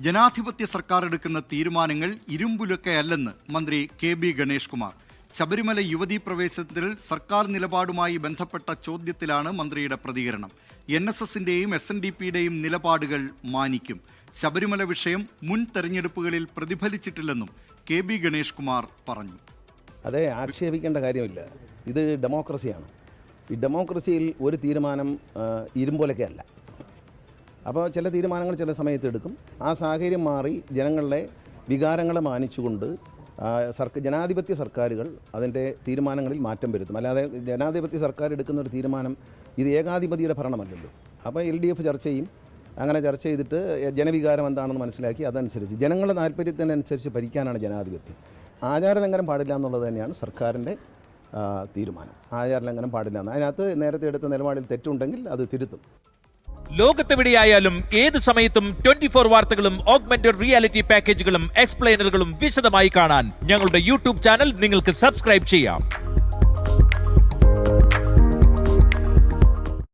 ജനാധിപത്യ സർക്കാർ എടുക്കുന്ന തീരുമാനങ്ങൾ ഇരുമ്പുലൊക്കെയല്ലെന്ന് മന്ത്രി KB ഗണേഷ് കുമാർ. ശബരിമല യുവതീ പ്രവേശനത്തിൽ സർക്കാർ നിലപാടുമായി ബന്ധപ്പെട്ട ചോദ്യത്തിലാണ് മന്ത്രിയുടെ പ്രതികരണം. NSSന്റെയും SNDPയുടെയും നിലപാടുകൾ മാനിക്കും. ശബരിമല വിഷയം മുൻ തെരഞ്ഞെടുപ്പുകളിൽ പ്രതിഫലിച്ചിട്ടില്ലെന്നും KB ഗണേഷ് കുമാർ പറഞ്ഞു. അതെ, ആക്ഷേപിക്കേണ്ട കാര്യമില്ല. ഇത് ഡെമോക്രസിയാണ്. ഈ ഡെമോക്രസിയിൽ ഒരു തീരുമാനം ഇരുമ്പോലൊക്കെയല്ല. അപ്പോൾ ചില തീരുമാനങ്ങൾ ചില സമയത്ത് എടുക്കും. ആ സാഹചര്യം മാറി ജനങ്ങളുടെ വികാരങ്ങളെ മാനിച്ചുകൊണ്ട് ജനാധിപത്യ സർക്കാരുകൾ അതിൻ്റെ തീരുമാനങ്ങളിൽ മാറ്റം വരുത്തും. അല്ലാതെ ജനാധിപത്യ സർക്കാർ എടുക്കുന്ന ഒരു തീരുമാനം ഇത് ഏകാധിപതിയുടെ ഭരണമല്ലല്ലോ. അപ്പോൾ LDF ചർച്ച ചെയ്യും. അങ്ങനെ ചർച്ച ചെയ്തിട്ട് ജനവികാരം എന്താണെന്ന് മനസ്സിലാക്കി അതനുസരിച്ച് ജനങ്ങളുടെ താല്പര്യത്തിനനുസരിച്ച് ഭരിക്കാനാണ് ജനാധിപത്യം. ആചാരലംഘനം പാടില്ല എന്നുള്ളത് തന്നെയാണ് സർക്കാരിൻ്റെ തീരുമാനം. ആചാരലംഘനം പാടില്ല എന്ന്. അതിനകത്ത് നേരത്തെ എടുത്ത നിലപാടിൽ തെറ്റുണ്ടെങ്കിൽ അത് തിരുത്തും. ലോകത്തെവിടെയായാലും ഏത് സമയത്തും 24 വാർത്തകളും ഓഗ്മെന്റഡ് റിയാലിറ്റി പാക്കേജുകളും എക്സ്പ്ലെയിനറുകളും വിശദമായി കാണാൻ ഞങ്ങളുടെ YouTube ചാനൽ നിങ്ങൾക്ക് സബ്സ്ക്രൈബ് ചെയ്യാം.